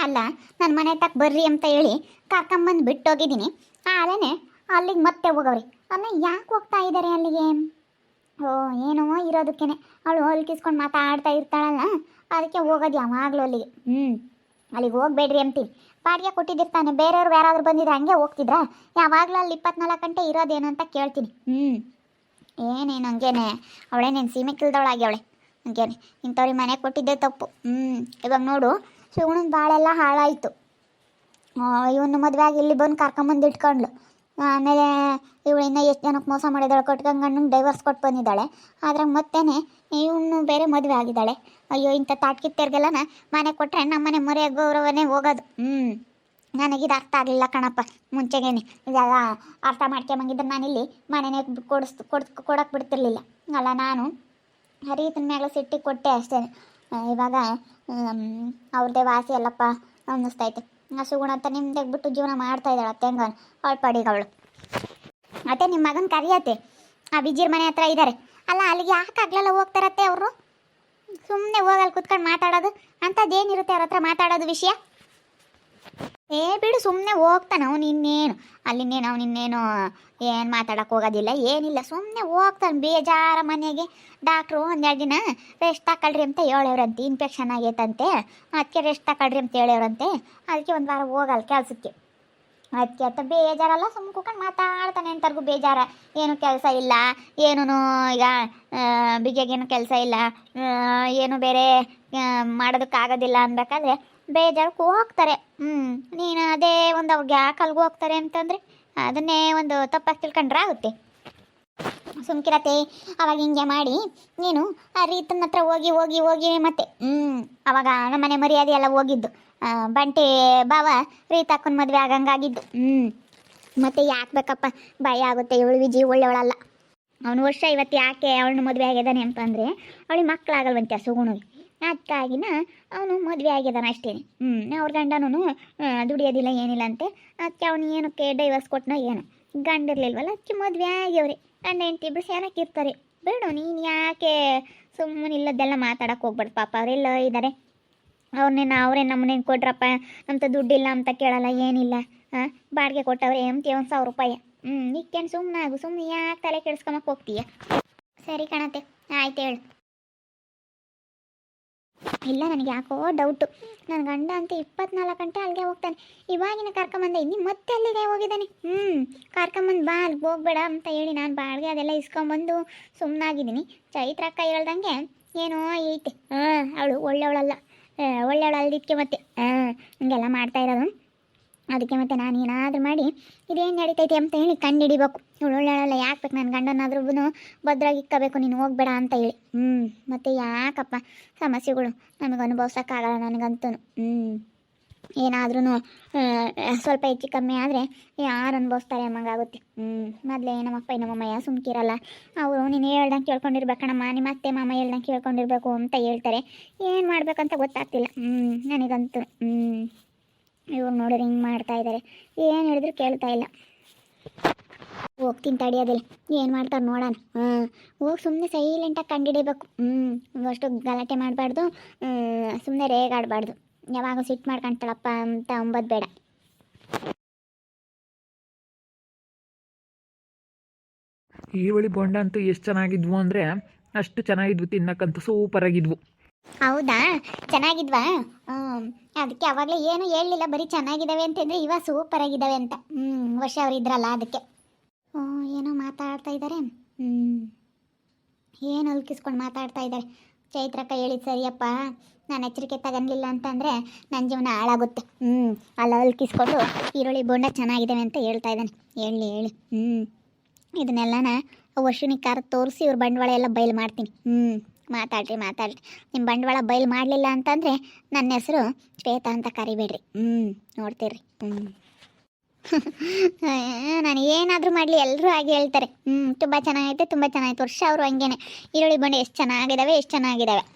ಅಲ್ಲ ನನ್ನ ಮನೆ ತಕ್ಕ ಬರ್ರಿ ಅಂತ ಹೇಳಿ ಕರ್ಕೊಂಬಂದು ಬಿಟ್ಟೋಗಿದ್ದೀನಿ. ಆಮೇಲೆ ಅಲ್ಲಿಗೆ ಮತ್ತೆ ಹೋಗವ್ರಿ. ಅಲ್ಲ ಯಾಕೆ ಹೋಗ್ತಾ ಇದ್ದಾರೆ ಅಲ್ಲಿಗೆ? ಓ ಏನೋ ಇರೋದಕ್ಕೇನೆ ಅವಳು ಹೊಲ್ಕಿಸ್ಕೊಂಡು ಮಾತಾಡ್ತಾ ಇರ್ತಾಳಲ್ಲ, ಅದಕ್ಕೆ ಹೋಗೋದು ಯಾವಾಗಲೂ ಅಲ್ಲಿಗೆ. ಅಲ್ಲಿಗೆ ಹೋಗ್ಬೇಡ್ರಿ ಅಂತೀನಿ. ಬಾಡಿಗೆ ಕೊಟ್ಟಿದ್ದಿರ್ತಾನೆ, ಬೇರೆಯವ್ರು ಯಾರಾದರೂ ಬಂದಿದ್ರೆ ಹಂಗೆ ಹೋಗ್ತಿದ್ರಾ? ಯಾವಾಗಲೂ ಅಲ್ಲಿ 24 ಗಂಟೆ ಇರೋದೇನು ಅಂತ ಕೇಳ್ತೀನಿ. ಏನೇನು ಹಂಗೇನೆ ಅವಳೇನೇನು ಸೀಮೆ ಕಿಲ್ದವಳಾಗಿ ಅವಳೆ ಹಂಗೇನೆ. ಇಂಥವ್ರಿಗೆ ಮನೆ ಕೊಟ್ಟಿದ್ದೆ ತಪ್ಪು. ಇವಾಗ ನೋಡು, ಶಿವಣ್ಣನ ಬಾಳೆಲ್ಲ ಹಾಳಾಯಿತು. ಇವನು ಮದುವೆ ಆಗಿ ಇಲ್ಲಿ ಬಂದು ಕರ್ಕೊಂಬಂದು ಇಟ್ಕೊಂಡ್ಳು. ಆಮೇಲೆ ಇವಳು ಇನ್ನೂ ಎಷ್ಟು ಜನಕ್ಕೆ ಮೋಸ ಮಾಡಿದ್ದಾಳೆ, ಕಟ್ಕೊಂಗಣ್ಣಂಗೆ ಡೈವರ್ಸ್ ಕೊಟ್ಟು ಬಂದಿದ್ದಾಳೆ. ಆದ್ರೆ ಮತ್ತೇನೆ ಇವನು ಬೇರೆ ಮದುವೆ ಆಗಿದ್ದಾಳೆ. ಅಯ್ಯೋ, ಇಂಥ ತಾಟ್ಕಿತ್ತೆರ್ಗೆಲ್ಲ ಮನೆ ಕೊಟ್ಟರೆ ನಮ್ಮನೆ ಮರೆಯ ಗೌರವನೇ ಹೋಗೋದು. ನನಗಿದು ಅರ್ಥ ಆಗಲಿಲ್ಲ ಕಣಪ್ಪ. ಮುಂಚೆಗೇನೆ ಇದೆಲ್ಲ ಅರ್ಥ ಮಾಡ್ಕೊಂಬಂಗಿದ್ರೆ ನಾನಿಲ್ಲಿ ಮನೆನೇ ಕೊಡಕ್ಕೆ ಬಿಡ್ತಿರ್ಲಿಲ್ಲ ಅಲ್ಲ. ನಾನು ಹರಿತನ ಮೇಲೆ ಸಿಟ್ಟಿಗೆ ಕೊಟ್ಟೆ ಅಷ್ಟೇ. ಇವಾಗ ಅವ್ರದ್ದೇ ವಾಸಿ ಅಲ್ಲಪ್ಪ ಅನ್ನಿಸ್ತೈತೆ. ಸುಗುಣ ಅಂತ ನಿಮ್ದಾಗ ಬಿಟ್ಟು ಜೀವನ ಮಾಡ್ತಾ ಇದ್ದಾಳೆ ತೆಂಗ ಅವಳು ಪಡಿಗೆ ಅವಳು. ಮತ್ತೆ ನಿಮ್ಮ ಮಗನ ಕರಿಯತ್ತೆ ಆ ಬಿಜಿರ್ ಮನೆ ಹತ್ರ ಇದ್ದಾರೆ ಅಲ್ಲ, ಅಲ್ಲಿಗೆ ಯಾಕೆ ಆಗ್ಲೆಲ್ಲ ಹೋಗ್ತಾರತ್ತೆ ಅವರು? ಸುಮ್ಮನೆ ಹೋಗಲ್ಲಿ ಕುತ್ಕೊಂಡು ಮಾತಾಡೋದು ಅಂಥದ್ದೇನಿರುತ್ತೆ ಅವ್ರ ಹತ್ರ ಮಾತಾಡೋದು ವಿಷಯ? ಬಿಡು, ಸುಮ್ಮನೆ ಹೋಗ್ತಾನೆ ಅವನು. ಇನ್ನೇನು ಏನು ಮಾತಾಡೋಕೆ ಹೋಗೋದಿಲ್ಲ, ಏನಿಲ್ಲ, ಸುಮ್ಮನೆ ಹೋಗ್ತಾನೆ ಬೇಜಾರ ಮನೆಗೆ. ಡಾಕ್ಟ್ರು 12 ದಿನ ರೆಸ್ಟ್ ತಗೊಳ್ರಿ ಅಂತ ಹೇಳವ್ರಂತೆ, ಇನ್ಫೆಕ್ಷನ್ ಆಗೈತಂತೆ, ಅದಕ್ಕೆ ರೆಸ್ಟ್ ತಗೊಳ್ರಿ ಅಂತ ಹೇಳವ್ರಂತೆ. ಅದಕ್ಕೆ ಒಂದು ವಾರ ಹೋಗಲ್ಲ ಕೆಲಸಕ್ಕೆ. ಅದಕ್ಕೆ ಅಂತ ಬೇಜಾರಲ್ಲ, ಸುಮ್ಮನೆ ಕೂತ್ಕೊಂಡು ಮಾತಾಡ್ತಾನೆ. ಎಂತರ್ಗೂ ಬೇಜಾರ, ಏನು ಕೆಲಸ ಇಲ್ಲ, ಏನೂ ಈಗ ಬಿಗಿಯಾಗೇನು ಕೆಲಸ ಇಲ್ಲ, ಏನು ಬೇರೆ ಮಾಡೋದಕ್ಕಾಗೋದಿಲ್ಲ ಅನ್ಬೇಕಾದ್ರೆ ಬೇಜಾರಕ್ಕೆ ಹೋಗ್ತಾರೆ. ನೀನು ಅದೇ ಒಂದು ಅವ್ರಿಗೆ ಯಾಕೆ ಅಲ್ಗೆ ಹೋಗ್ತಾರೆ ಅಂತಂದರೆ ಅದನ್ನೇ ಒಂದು ತಪ್ಪಾಗಿ ತಿಳ್ಕೊಂಡ್ರೆ ಆಗುತ್ತೆ. ಸುಮ್ಕಿರತ್ತೆ. ಅವಾಗ ಹಿಂಗೆ ಮಾಡಿ ನೀನು ಆ ರೀತನ ಹತ್ರ ಹೋಗಿ ಹೋಗಿ ಹೋಗಿ ಮತ್ತೆ ಅವಾಗ ನಮ್ಮನೆ ಮರ್ಯಾದೆ ಎಲ್ಲ ಹೋಗಿದ್ದು. ಬಂಟಿ ಬಾವ ರೀತಾಕ್ಕನ ಮದುವೆ ಆಗಂಗಾಗಿದ್ದು. ಮತ್ತೆ ಯಾಕೆ ಬೇಕಪ್ಪ, ಭಯ ಆಗುತ್ತೆ. ಇವಳು ವಿಜಿ ಒಳ್ಳೆಯವಳಲ್ಲ. ಅವನು ವರ್ಷ ಇವತ್ತು ಯಾಕೆ ಅವಳನ್ನ ಮದುವೆ ಆಗಿದ್ದಾನೆ ಅಂತಂದರೆ ಅವಳಿಗೆ ಮಕ್ಕಳಾಗಲ್ವಂತೆ ಸುಗುಣಿಗೆ. ಅದಕ್ಕಾಗಿನ ಅವನು ಮದುವೆ ಆಗಿದ್ದಾನೆ ಅಷ್ಟೇ. ಅವ್ರ ಗಂಡನೂ ದುಡಿಯೋದಿಲ್ಲ ಏನಿಲ್ಲ ಅಂತೆ. ಅದಕ್ಕೆ ಅವನು ಏನಕ್ಕೆ ಡೈವರ್ಸ್ ಕೊಟ್ಟನೋ ಏನೋ, ಗಂಡಿರ್ಲಿಲ್ವಲ್ಲ, ಅದಕ್ಕೆ ಮದುವೆ ಆಗ್ಯವ್ರಿ. ಗಂಡ ಹೆಂಡತಿ ಇಬ್ಬರು ಸೇನಕ್ಕಿರ್ತಾರೆ. ಬೇಡ ನೀನು ಯಾಕೆ ಸುಮ್ಮನೆ ಇಲ್ಲದ್ದೆಲ್ಲ ಮಾತಾಡೋಕೆ ಹೋಗ್ಬಾರ್ದು. ಪಾಪ ಅವರೆಲ್ಲ ಇದ್ದಾರೆ. ಅವರೇ ನಮ್ಮನೇನು ಕೊಟ್ರಪ್ಪ ಅಂತ ದುಡ್ಡಿಲ್ಲ ಅಂತ ಕೇಳಲ್ಲ, ಏನಿಲ್ಲ. ಬಾಡಿಗೆ ಕೊಟ್ಟವ್ರೆ 1,000 ರೂಪಾಯಿ. ಈಗೇನು ಸುಮ್ಮನೆ ಆಗು, ಸುಮ್ಮನೆ ಯಾಕೆ ತಲೆ ಕೆಡಿಸ್ಕೊಂಬಕ್ಕೆ ಹೋಗ್ತೀಯ? ಸರಿ ಕಣತೆ, ಆಯ್ತು ಹೇಳು. ಇಲ್ಲ, ನನಗೆ ಯಾಕೋ ಡೌಟು. ನನ್ನ ಗಂಡ ಅಂತ 24 ಗಂಟೆ ಅಲ್ಲಿಗೆ ಹೋಗ್ತಾನೆ. ಇವಾಗಿನ ಕರ್ಕೊಂಬಂದೆ, ಇನ್ನು ಮತ್ತೆ ಅಲ್ಲಿಗೆ ಹೋಗಿದ್ದಾನೆ. ಕರ್ಕೊಂಬಂದು ಬಾ ಅಲ್ಲಿಗೆ ಹೋಗ್ಬೇಡ ಅಂತ ಹೇಳಿ ನಾನು ಬಾಡಿಗೆ ಅದೆಲ್ಲ ಇಸ್ಕೊಂಬಂದು ಸುಮ್ಮನಾಗಿದ್ದೀನಿ. ಚೈತ್ರಕ್ಕ ಹೇಳ್ದಂಗೆ ಏನೋ ಐತೆ. ಅವಳು ಒಳ್ಳೆಯವಳಲ್ಲ, ಒಳ್ಳೆಯವಳು ಅಲ್ದಿದ್ದಕ್ಕೆ ಮತ್ತೆ ಹಂಗೆಲ್ಲ ಮಾಡ್ತಾ ಇರೋದು. ಅದಕ್ಕೆ ಮತ್ತೆ ನಾನು ಏನಾದರೂ ಮಾಡಿ ಇದೇನು ನಡೀತೈತೆ ಅಂತ ಹೇಳಿ ಕಂಡು ಹಿಡಿಬೇಕು. ಇವಳು ಒಳ್ಳೆಯವಳಲ್ಲ, ಯಾಕೆ ಬೇಕು ನನ್ನ ಗಂಡನಾದ್ರೂ ಭದ್ರಾಗಿ ಇಕ್ಕಬೇಕು, ನೀನು ಹೋಗ್ಬೇಡ ಅಂತ ಹೇಳಿ. ಮತ್ತು ಯಾಕಪ್ಪ ಸಮಸ್ಯೆಗಳು ನಮಗೆ ಅನುಭವಿಸೋಕ್ಕಾಗಲ್ಲ ನನಗಂತೂ. ಏನಾದ್ರೂ ಸ್ವಲ್ಪ ಹೆಚ್ಚು ಕಮ್ಮಿ ಆದರೆ ಯಾರು ಅನುಭವಿಸ್ತಾರೆ ಅನ್ನಂಗಾಗುತ್ತೆ. ಮೊದಲೇ ನಮ್ಮಪ್ಪ ನಮ್ಮಮ್ಮಯ್ಯ ಸುಮ್ಕಿರಲ್ಲ. ಅವರು ನೀನು ಹೇಳ್ದಂಗೆ ಕೇಳ್ಕೊಂಡಿರ್ಬೇಕಣಮ್ಮ, ನಿಮ್ಮ ಅತ್ತೆ ಮಾಮ ಹೇಳ್ದಂಗೆ ಕೇಳ್ಕೊಂಡಿರ್ಬೇಕು ಅಂತ ಹೇಳ್ತಾರೆ. ಏನು ಮಾಡ್ಬೇಕಂತ ಗೊತ್ತಾಗ್ತಿಲ್ಲ ನನಗಂತೂ. ಇವ್ರು ನೋಡಿದ್ರೆ ಹಿಂಗೆ ಮಾಡ್ತಾ ಇದ್ದಾರೆ, ಏನು ಹೇಳಿದ್ರು ಕೇಳ್ತಾ ಇಲ್ಲ. ಹೋಗ್ತೀನಿ ತಡಿಯೋದಿಲ್ಲ, ಏನು ಮಾಡ್ತಾರೆ ನೋಡೋಣ. ಹೋಗಿ ಸುಮ್ಮನೆ ಸೈಲೆಂಟಾಗಿ ಕಂಡುಹಿಡಿಬೇಕು. ಅಷ್ಟು ಗಲಾಟೆ ಮಾಡಬಾರ್ದು, ಸುಮ್ಮನೆ ರೇಗಾಡಬಾರ್ದು. ಯಾವಾಗ ಸಿಟ್ಟು ಮಾಡ್ಕೊಂತಾಳಪ್ಪ ಅಂತ ಅಂಬೋದು ಬೇಡ. ಈರುಳ್ಳಿ ಬೋಂಡ ಅಂತೂ ಎಷ್ಟು ಚೆನ್ನಾಗಿದ್ವು ಅಂದರೆ ಅಷ್ಟು ಚೆನ್ನಾಗಿದ್ವು, ತಿನ್ನಕ್ಕಂತೂ ಸೂಪರಾಗಿದ್ವು. ಹೌದಾ, ಚೆನ್ನಾಗಿದ್ವಾ? ಅದಕ್ಕೆ ಅವಾಗಲೇ ಏನು ಹೇಳಲಿಲ್ಲ, ಬರೀ ಚೆನ್ನಾಗಿದ್ದಾವೆ ಅಂತಂದರೆ ಇವಾಗ ಸೂಪರಾಗಿದ್ದಾವೆ ಅಂತ. ವರ್ಷ ಅವ್ರು ಇದ್ರಲ್ಲ ಅದಕ್ಕೆ. ಏನೋ ಮಾತಾಡ್ತಾ ಇದ್ದಾರೆ. ಏನು ಅಲ್ಕಿಸ್ಕೊಂಡು ಮಾತಾಡ್ತಾ ಇದ್ದಾರೆ. ಚೈತ್ರಕ್ಕ ಹೇಳಿದ್ದು ಸರಿಯಪ್ಪ, ನಾನು ಎಚ್ಚರಿಕೆ ತಗೊಂಡಿಲ್ಲ ಅಂತಂದರೆ ನನ್ನ ಜೀವನ ಹಾಳಾಗುತ್ತೆ. ಅಲ್ಲ ಅಲ್ಕಿಸ್ಕೊಂಡು ಈರುಳ್ಳಿ ಬೋಂಡ ಚೆನ್ನಾಗಿದ್ದಾವೆ ಅಂತ ಹೇಳ್ತಾ ಇದ್ದಾನೆ. ಹೇಳಿ ಇದನ್ನೆಲ್ಲನ ವರ್ಷನಿಗೆ ಕಾರ ತೋರಿಸಿ ಇವ್ರ ಬಂಡವಾಳ ಎಲ್ಲ ಬಯಲು ಮಾಡ್ತೀನಿ. ಮಾತಾಡ್ರಿ. ನಿಮ್ಮ ಬಂಡವಾಳ ಬಯಲು ಮಾಡಲಿಲ್ಲ ಅಂತಂದರೆ ನನ್ನ ಹೆಸರು ಶ್ವೇತಾ ಅಂತ ಕರಿಬೇಡ್ರಿ. ನೋಡ್ತೀರಿ. ನಾನು ಏನಾದರೂ ಮಾಡಲಿ ಎಲ್ಲರೂ ಹಾಗೆ ಹೇಳ್ತಾರೆ. ತುಂಬ ಚೆನ್ನಾಗೈತೆ, ತುಂಬ ಚೆನ್ನಾಗಿತ್ತು. ವರ್ಷ ಅವರು ಹಂಗೇನೆ ಈರುಳ್ಳಿ ಬಂಡೆ ಎಷ್ಟು ಚೆನ್ನಾಗಿದ್ದಾವೆ.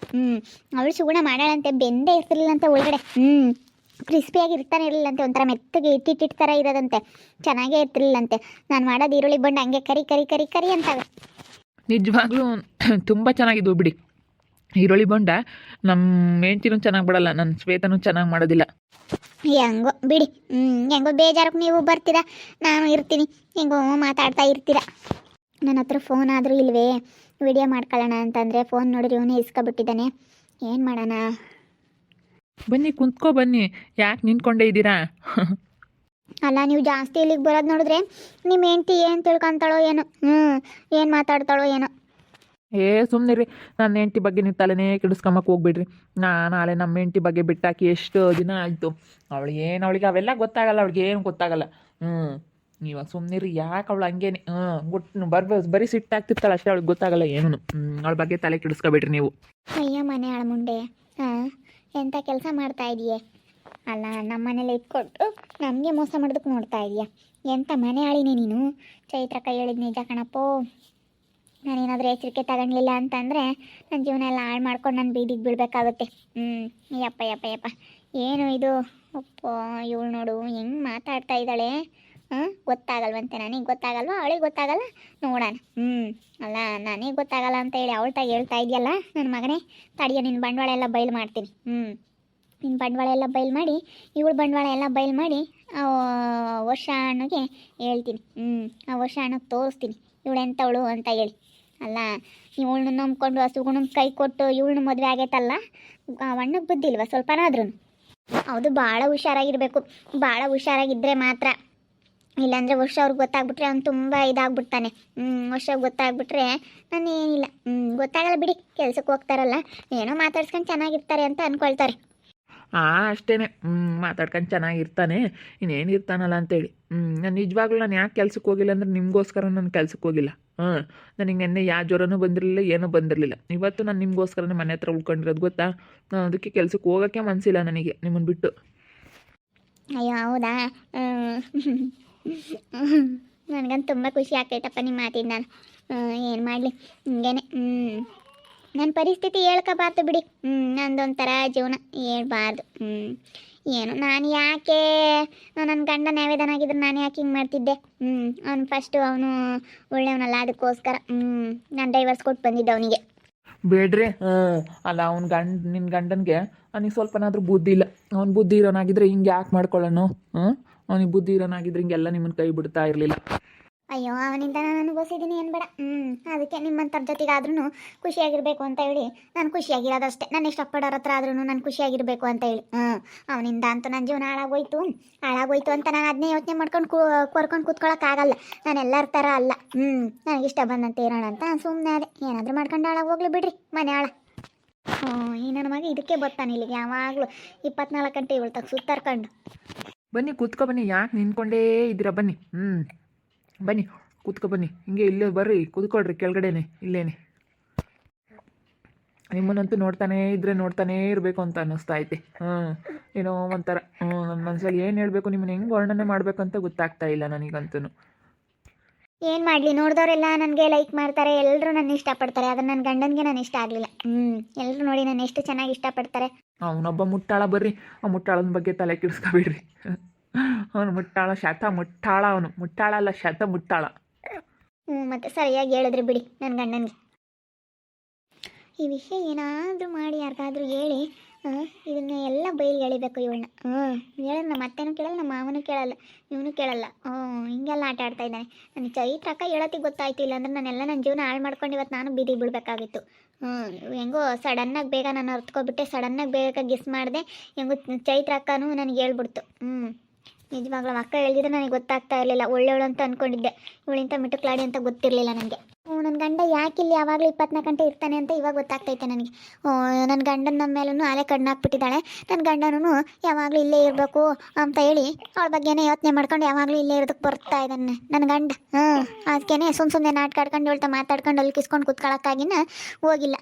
ಅವಳು ಸುಗುಣ ಮಾಡಾಳಂತೆ, ಬೆಂದೇ ಇರ್ತಿರ್ಲಿಲ್ಲಂತೆ ಒಳಗಡೆ. ಕ್ರಿಸ್ಪಿಯಾಗಿ ಇರ್ತಾನೆ ಇರಲಿಲ್ಲಂತೆ, ಒಂಥರ ಮೆತ್ತಗೆ ಇಟ್ಟಿಟ್ಟು ಥರ ಇರೋದಂತೆ, ಚೆನ್ನಾಗೇ ಇರ್ತಿರ್ಲಿಲ್ಲಂತೆ. ನಾನು ಮಾಡೋದು ಈರುಳ್ಳಿ ಬಂಡೆ ಹಂಗೆ ಕರಿ ಅಂತವೆ. ನಿಜವಾಗ್ಲೂ ತುಂಬ ಚೆನ್ನಾಗಿದ್ವು ಬಿಡಿ. ಈರುಳ್ಳಿ ಬೋಂಡ ನಮ್ಮ ಹೆಂಡ್ತಿನೂ ಚೆನ್ನಾಗಿ ಬಿಡಲ್ಲ, ನನ್ನ ಶ್ವೇತನೂ ಚೆನ್ನಾಗಿ ಮಾಡೋದಿಲ್ಲ. ಹೆಂಗೋ ಬಿಡಿ. ಹೆಂಗೋ ಬೇಜಾರಕ್ಕೆ ನೀವು ಬರ್ತೀರಾ, ನಾನು ಇರ್ತೀನಿ, ಹೆಂಗೋ ಮಾತಾಡ್ತಾ ಇರ್ತೀರಾ. ನನ್ನ ಹತ್ರ ಫೋನ್ ಆದರೂ ಇಲ್ವೇ, ವಿಡಿಯೋ ಮಾಡ್ಕೊಳ್ಳೋಣ ಅಂತಂದರೆ ಫೋನ್ ನೋಡಿದ್ರೆ ಇವನೇ ಇಸ್ಕೊಬಿಟ್ಟಿದ್ದಾನೆ. ಏನು ಮಾಡೋಣ? ಬನ್ನಿ ಕುಂತ್ಕೋ ಬನ್ನಿ, ಯಾಕೆ ನಿಂತ್ಕೊಂಡೇ ಇದ್ದೀರಾ? ಅಲ್ಲ, ನೀವು ಜಾಸ್ತಿ ಇಲ್ಲಿಗೆ ಬರೋದು ನೋಡಿದ್ರೆ ನಿಮ್ಮ ಹೆಂಡ್ತಿ ಏನು ತಿಳ್ಕೊತಾಳೋ ಏನೋ, ಏನು ಮಾತಾಡ್ತಾಳೋ ಏನೋ. ಸುಮ್ಮನೆ ನನ್ನ ಹೆಂಡ್ತಿ ಬಗ್ಗೆ ನೀವು ತಲೆನೇ ಕೆಡಿಸ್ಕೊಂಬಕ್ಕೆ ಹೋಗ್ಬಿಡ್ರಿ. ನಾಳೆ ನಮ್ಮ ಹೆಂಡ್ತಿ ಬಗ್ಗೆ ಬಿಟ್ಟಾಕಿ ಎಷ್ಟು ದಿನ ಆಯಿತು. ಅವಳಿಗೆ ಅವೆಲ್ಲ ಗೊತ್ತಾಗಲ್ಲ, ಅವಳಿಗೆ ಏನು ಗೊತ್ತಾಗಲ್ಲ. ಇವಾಗ ಸುಮ್ಮನಿರಿ, ಯಾಕೆ ಅವಳು ಹಂಗೇನೆ ಬರೀ ಸಿಟ್ಟಾಗ್ತಿರ್ತಾಳೆ ಅಷ್ಟೇ, ಅವಳಿಗೆ ಗೊತ್ತಾಗಲ್ಲ ಏನೂ. ಅವಳ ಬಗ್ಗೆ ತಲೆ ಕೆಡಿಸ್ಕೊಬೇಡ್ರಿ ನೀವು. ಅಯ್ಯೋ ಮನೆ ಮುಂಡೆ, ಎಂಥ ಕೆಲಸ ಮಾಡ್ತಾ ಇದೆಯೇ? ಅಲ್ಲ, ನಮ್ಮ ಮನೇಲಿ ಇಟ್ಕೊಟ್ಟು ನಮಗೆ ಮೋಸ ಮಾಡೋದಕ್ಕೆ ನೋಡ್ತಾ ಇದೆಯಾ? ಎಂಥ ಮನೆ ಆಳಿನೇ ನೀನು. ಚೈತ್ರ ಕೈ ಹೇಳಿದ್ ನಿಜ ಕಣಪ್ಪೋ. ನಾನೇನಾದರೂ ಎಚ್ಚರಿಕೆ ತಗೊಂಡ್ಲಿಲ್ಲ ಅಂತಂದರೆ ನನ್ನ ಜೀವನ ಎಲ್ಲ ಹಾಳು ಮಾಡ್ಕೊಂಡು ನಾನು ಬೀದಿಗೆ ಬೀಳಬೇಕಾಗುತ್ತೆ. ಯಪ್ಪ ಯಪ್ಪ ಯಪ್ಪ, ಏನು ಇದು? ಅಪ್ಪ, ಇವಳು ನೋಡು ಹೆಂಗೆ ಮಾತಾಡ್ತಾ ಇದ್ದಾಳೆ. ಗೊತ್ತಾಗಲ್ವಂತೆ, ನನಗೆ ಗೊತ್ತಾಗಲ್ವ, ಅವಳಿಗೆ ಗೊತ್ತಾಗಲ್ಲ, ನೋಡೋಣ. ಅಲ್ಲ, ನನಗೆ ಗೊತ್ತಾಗಲ್ಲ ಅಂತ ಹೇಳಿ ಅವಳ್ತಾಗ ಹೇಳ್ತಾ ಇದೆಯಲ್ಲ ನನ್ನ ಮಗನೇ. ತಡಿಯೋ, ನಿನ್ನ ಬಂಡವಾಳ ಎಲ್ಲ ಬಯಲು ಮಾಡ್ತೀನಿ. ನಿನ್ನ ಬಂಡವಾಳ ಎಲ್ಲ ಬಯಲು ಮಾಡಿ, ಇವಳು ಬಂಡವಾಳ ಎಲ್ಲ ಬಯಲು ಮಾಡಿ ಆ ವರ್ಷ ಹಣ್ಣಿಗೆ ಹೇಳ್ತೀನಿ. ಆ ವರ್ಷ ಹಣ್ಣಿಗೆ ತೋರಿಸ್ತೀನಿ ಇವಳು ಎಂಥವಳು ಅಂತ ಹೇಳಿ. ಅಲ್ಲ, ಇವಳನ್ನ ನಂಬ್ಕೊಂಡು ಹಸುಗುಣ ಕೈ ಕೊಟ್ಟು ಇವಳನ್ನ ಮದುವೆ ಆಗೈತಲ್ಲ, ಹಣ್ಣಕ್ಕೆ ಬುದ್ಧಿಲ್ವ ಸ್ವಲ್ಪನಾದ್ರೂ? ಹೌದು, ಭಾಳ ಹುಷಾರಾಗಿರಬೇಕು, ಭಾಳ ಹುಷಾರಾಗಿದ್ದರೆ ಮಾತ್ರ. ಇಲ್ಲಾಂದರೆ ವರ್ಷ ಅವ್ರಿಗೆ ಗೊತ್ತಾಗ್ಬಿಟ್ರೆ ಅವ್ನು ತುಂಬ ಇದಾಗ್ಬಿಡ್ತಾನೆ. ವರ್ಷ ಗೊತ್ತಾಗ್ಬಿಟ್ರೆ ನಾನು ಏನಿಲ್ಲ, ಗೊತ್ತಾಗಲ್ಲ ಬಿಡಿ. ಕೆಲ್ಸಕ್ಕೆ ಹೋಗ್ತಾರಲ್ಲ, ಏನೋ ಮಾತಾಡ್ಸ್ಕೊಂಡು ಚೆನ್ನಾಗಿರ್ತಾರೆ ಅಂತ ಅಂದ್ಕೊಳ್ತಾರೆ. ಅಷ್ಟೇ, ಮಾತಾಡ್ಕೊಂಡು ಚೆನ್ನಾಗಿರ್ತಾನೆ, ಇನ್ನೇನು ಇರ್ತಾನಲ್ಲ ಅಂತೇಳಿ. ನಾನು ನಿಜವಾಗ್ಲೂ ನಾನು ಯಾಕೆ ಕೆಲ್ಸಕ್ಕೆ ಹೋಗಿಲ್ಲ ಅಂದರೆ ನಿಮಗೋಸ್ಕರ ನಾನು ಕೆಲ್ಸಕ್ಕೆ ಹೋಗಿಲ್ಲ. ನನಗೆ ನೆನ್ನೆ ಯಾವ ಜ್ವರನೂ ಬಂದಿರಲಿಲ್ಲ, ಏನೂ ಬಂದಿರಲಿಲ್ಲ. ಇವತ್ತು ನಾನು ನಿಮಗೋಸ್ಕರನೇ ಮನೆ ಹತ್ರ ಉಳ್ಕೊಂಡಿರೋದು ಗೊತ್ತಾ. ಅದಕ್ಕೆ ಕೆಲ್ಸಕ್ಕೆ ಹೋಗೋಕ್ಕೆ ಮನಸ್ಸಿಲ್ಲ ನನಗೆ ನಿಮ್ಮನ್ನು ಬಿಟ್ಟು. ಅಯ್ಯೋ ಹೌದಾ? ನನಗಂತೂ ತುಂಬ ಖುಷಿ ಆಗ್ತೈತಪ್ಪ ನಿಮ್ಮ ಮಾತಿದ್ದು. ನಾನು ಏನು ಮಾಡಲಿ, ಹಿಂಗೇನೆ. ನನ್ನ ಪರಿಸ್ಥಿತಿ ಹೇಳ್ಕೋಬಾರ್ದು ಬಿಡಿ. ನಂದೊಂಥರ ಜೀವನ ಹೇಳ್ಬಾರ್ದು. ಏನು ನಾನು ಯಾಕೆ ನನ್ನ ಗಂಡ ನ್ಯಾವೇದನಾಗಿದ್ರೆ ನಾನು ಯಾಕೆ ಹಿಂಗೆ ಮಾಡ್ತಿದ್ದೆ? ಅವ್ನು ಫಸ್ಟು ಅವನು ಒಳ್ಳೆಯವನಲ್ಲ, ಅದಕ್ಕೋಸ್ಕರ ನಾನು ಡೈವರ್ಸ್ ಕೊಟ್ಟು ಬಂದಿದ್ದೆ ಅವನಿಗೆ. ಬೇಡ್ರಿ, ಅಲ್ಲ ನಿನ್ನ ಗಂಡನಿಗೆ ಅವನಿಗೆ ಸ್ವಲ್ಪನಾದ್ರೂ ಬುದ್ಧಿ ಇಲ್ಲ. ಅವ್ನು ಬುದ್ಧಿ ಇರೋನಾಗಿದ್ರೆ ಹಿಂಗೆ ಯಾಕೆ ಮಾಡ್ಕೊಳ್ಳೋನು? ಅವನಿಗೆ ಬುದ್ಧಿ ಇರೋನಾಗಿದ್ರೆ ಹಿಂಗೆಲ್ಲ ನಿಮ್ಮನ್ನು ಕೈ ಬಿಡ್ತಾ ಇರಲಿಲ್ಲ. ಅಯ್ಯೋ, ಅವನಿಂದ ನಾನು ಅನುಭವಿಸಿದ್ದೀನಿ ಏನು ಬೇಡ. ಅದಕ್ಕೆ ನಿಮ್ಮಂಥರ ಜೊತೆಗಾದ್ರೂ ಖುಷಿಯಾಗಿರಬೇಕು ಅಂತ ಹೇಳಿ ನಾನು ಖುಷಿಯಾಗಿರೋದಷ್ಟೇ. ನಾನು ಇಷ್ಟಪಡೋರ ಹತ್ರ ಆದ್ರೂ ನಾನು ಖುಷಿಯಾಗಿರಬೇಕು ಅಂತ ಹೇಳಿ. ಅವನಿಂದ ಅಂತೂ ನನ್ನ ಜೀವನ ಹಾಳಾಗೋಯ್ತು ಅಂತ ನಾನು ಅದನ್ನೇ ಯೋಚನೆ ಮಾಡ್ಕೊಂಡು ಕೊರ್ಕೊಂಡು ಕೂತ್ಕೊಳ್ಳೋಕ್ಕಾಗಲ್ಲ. ನಾನು ಎಲ್ಲರ ಥರ ಅಲ್ಲ. ನನಗಿಷ್ಟ ಬಂದಂತೆ ಇರೋಣ ಅಂತ ಸುಮ್ಮನೆ ಅದೇ. ಏನಾದರೂ ಮಾಡ್ಕೊಂಡು ಹಾಳಾಗೋಗ್ಲಿ ಬಿಡ್ರಿ, ಮನೆ ಹಾಳ. ಈ ನನ್ನ ಮಗ ಇದಕ್ಕೆ ಬರ್ತಾನೆ ಇಲ್ಲಿಗೆ ಯಾವಾಗಲೂ 24 ಗಂಟೆ ಇವಳು ಸುತ್ತಾರ್ಕೊಂಡು. ಬನ್ನಿ ಕೂತ್ಕೊ ಬನ್ನಿ, ಯಾಕೆ ನಿಂತ್ಕೊಂಡೇ ಇದ್ದೀರಾ? ಬನ್ನಿ, ಬನ್ನಿ ಕೂತ್ಕೊ ಬನ್ನಿ. ಹಿಂಗೆ ಇಲ್ಲೇ ಬರ್ರಿ, ಕೂತ್ಕೊಳ್ರಿ ಕೆಳಗಡೆನೆ, ಇಲ್ಲೇನೆ. ನಿಮ್ಮನ್ನಂತೂ ನೋಡ್ತಾನೇ ಇರಬೇಕು ಅಂತ ಅನ್ನಿಸ್ತಾ ಐತೆ. ಏನೋ ಒಂಥರ ನನ್ನ ಮನಸ್ಸಲ್ಲಿ ಏನು ಹೇಳಬೇಕು, ನಿಮ್ಮನ್ನ ಹೆಂಗೆ ವರ್ಣನೆ ಮಾಡಬೇಕು ಅಂತ ಗೊತ್ತಾಗ್ತಾ ಇಲ್ಲ ನನಗಂತೂ. ಏನು ಮಾಡಲಿ, ನೋಡಿದವರೆಲ್ಲ ನನಗೆ ಲೈಕ್ ಮಾಡ್ತಾರೆ, ಎಲ್ಲರೂ ನನ್ನ ಇಷ್ಟಪಡ್ತಾರೆ. ಆದರೆ ನನ್ನ ಗಂಡನಿಗೆ ನಾನು ಇಷ್ಟ ಆಗಲಿಲ್ಲ. ಎಲ್ಲರೂ ನೋಡಿ ನಾನು ಎಷ್ಟು ಚೆನ್ನಾಗಿ ಇಷ್ಟಪಡ್ತಾರೆ. ಅವನೊಬ್ಬ ಮುಟ್ಟಾಳ, ಬರ್ರಿ ಆ ಮುಟ್ಟಾಳನ ಬಗ್ಗೆ ತಲೆ ಕೆಡಿಸ್ಕೊಬೇಡ್ರಿ. ಅವನು ಮುಟ್ಟಾಳ, ಮುಟ್ಟಾಳ, ಅವನು ಮುಟ್ಟಾಳ ಅಲ್ಲ, ಮುಟ್ಟಾಳ. ಮತ್ತೆ ಸರಿಯಾಗಿ ಹೇಳಿದ್ರಿ ಬಿಡಿ ನನ್ನ ಗಂಡನಿಗೆ. ಈ ವಿಷಯ ಏನಾದರೂ ಮಾಡಿ ಯಾರಿಗಾದ್ರೂ ಹೇಳಿ ಇದನ್ನ ಎಲ್ಲ ಬೈಲಿಗೆ ಎಳಿಬೇಕು ಇವಳನ್ನ. ಹೇಳೋದು ನಮ್ಮ ಅತ್ತೆನೂ ಕೇಳಲ್ಲ, ನಮ್ಮ ಮಾವನೂ ಕೇಳಲ್ಲ, ಇವನು ಕೇಳಲ್ಲ. ಹಿಂಗೆಲ್ಲ ಆಟ ಆಡ್ತಾ ಇದ್ದಾನೆ. ನನಗೆ ಚೈತ್ರಕ್ಕ ಹೇಳೋತ್ತಿಗೆ ಗೊತ್ತಾಯ್ತು, ಇಲ್ಲಾಂದ್ರೆ ನಾನೆಲ್ಲ ನನ್ನ ಜೀವನ ಹಾಳು ಮಾಡ್ಕೊಂಡು ಇವತ್ತು ನಾನು ಬೀದಿಗೆ ಬಿಡಬೇಕಾಗಿತ್ತು. ಹೆಂಗೋ ಸಡನ್ನಾಗಿ ಬೇಗ ನಾನು ಅರ್ತ್ಕೊಬಿಟ್ಟೆ, ಸಡನ್ನಾಗಿ ಬೇಗ ಗೆಸ್ ಮಾಡಿದೆ. ಹೆಂಗೋ ಚೈತ್ರ ಅಕ್ಕನೂ ನನಗೆ ಹೇಳ್ಬಿಡ್ತು. ನಿಜವಾಗ್ಲೂ ಅಕ್ಕ ಹೇಳಿದ್ರೆ ನನಗೆ ಗೊತ್ತಾಗ್ತಾ ಇರಲಿಲ್ಲ. ಒಳ್ಳೆಯವಳು ಅಂತ ಅಂದ್ಕೊಂಡಿದ್ದೆ, ಇವಳಿಂತ ಮಿಟುಕ್ಲಾಡಿ ಅಂತ ಗೊತ್ತಿರಲಿಲ್ಲ ನನಗೆ. ನನ್ನ ಗಂಡ ಯಾಕಿಲ್ಲಿ ಯಾವಾಗಲೂ 24 ಗಂಟೆ ಇರ್ತಾನೆ ಅಂತ ಇವಾಗ ಗೊತ್ತಾಗ್ತೈತೆ ನನಗೆ. ನನ್ನ ಗಂಡನ ನಮ್ಮ ಮೇಲೂ ಅಲೆ ಕಣ್ಣಾಕ್ಬಿಟ್ಟಿದ್ದಾಳೆ. ನನ್ನ ಗಂಡನೂ ಯಾವಾಗಲೂ ಇಲ್ಲೇ ಇರಬೇಕು ಅಂತ ಹೇಳಿ ಅವಳ ಬಗ್ಗೆನೇ ಯೋಚನೆ ಮಾಡ್ಕೊಂಡು ಯಾವಾಗಲೂ ಇಲ್ಲೇ ಇರೋದಕ್ಕೆ ಬರ್ತಾ ಇದ್ದಾನೆ ನನ್ನ ಗಂಡ. ಅದಕ್ಕೇನೆ ಸುಮ್ಮನೆ ನಾಟಕ ಆಡ್ಕೊಂಡು ಹೇಳ್ತಾ ಮಾತಾಡ್ಕೊಂಡು ಅಲ್ಲಿ ಕಿಸ್ಕೊಂಡು ಕೂತ್ಕೊಳ್ಳೋಕ್ಕಾಗಿನ ಹೋಗಿಲ್ಲ.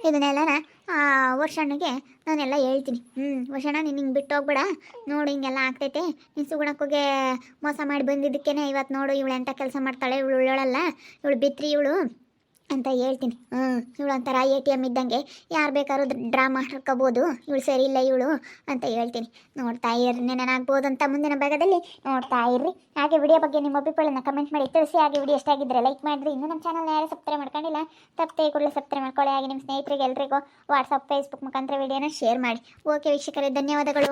ಇದನ್ನೆಲ್ಲ ಆ ವರ್ಷಣ್ಣಗೆ ನಾನೆಲ್ಲ ಹೇಳ್ತೀನಿ. ವರ್ಷಣ್ಣ ನೀನು ಹಿಂಗೆ ಬಿಟ್ಟು ಹೋಗ್ಬೇಡ, ನೋಡು ಹಿಂಗೆಲ್ಲ ಆಗ್ತೈತೆ, ನೀನು ಸುಗುಣಕ್ಕೋಗೆ ಮೋಸ ಮಾಡಿ ಬಂದಿದ್ದಕ್ಕೇನೆ ಇವತ್ತು ನೋಡು ಇವಳು ಎಂಥ ಕೆಲಸ ಮಾಡ್ತಾಳೆ, ಇವಳು ಉಳ್ಳೋಳಲ್ಲ, ಇವಳು ಬಿತ್ರಿ ಇವಳು ಅಂತ ಹೇಳ್ತೀನಿ. ಇವಳು ಒಂಥರ ATM ಇದ್ದಂಗೆ, ಯಾರು ಬೇಕಾದ್ರೂ ಡ್ರಾ ಮಾಡ್ಕೋಬೋದು, ಇವಳು ಸರಿ ಇಲ್ಲ ಇವಳು ಅಂತ ಹೇಳ್ತೀನಿ. ನೋಡ್ತಾ ಇರ್ರಿ, ನೆನನಾಗ್ಬೋದು ಅಂತ ಮುಂದಿನ ಭಾಗದಲ್ಲಿ ನೋಡ್ತಾ ಇರ್ರಿ. ಹಾಗೆ ವಿಡಿಯೋ ಬಗ್ಗೆ ನಿಮ್ಮ ಅಭಿಪ್ರಾಯನ ಕಮೆಂಟ್ ಮಾಡಿ ತಿಳಿಸಿ. ಹಾಗೆ ವಿಡಿಯೋ ಎಷ್ಟಾಗಿದ್ದರೆ ಲೈಕ್ ಮಾಡಿರಿ. ಇನ್ನೂ ನಮ್ಮ ಚಾನಲ್ನ ಯಾರು ಸಬ್ಸ್ಕ್ರೈಬ್ ಮಾಡ್ಕೊಂಡಿಲ್ಲ, ತಪ್ಪದೆ ಕೂಡಲೇ ಸಬ್ಸ್ಕ್ರೈಬ್ ಮಾಡ್ಕೊಳ್ಳಿ. ಹಾಗೆ ನಿಮ್ಮ ಸ್ನೇಹಿತರಿಗೆ ಎಲ್ರಿಗೂ ವಾಟ್ಸಪ್, ಫೇಸ್ಬುಕ್ ಮುಖಾಂತರ ವಿಡಿಯೋನ ಶೇರ್ ಮಾಡಿ. ಓಕೆ ವೀಕ್ಷಕರೇ, ಧನ್ಯವಾದಗಳು.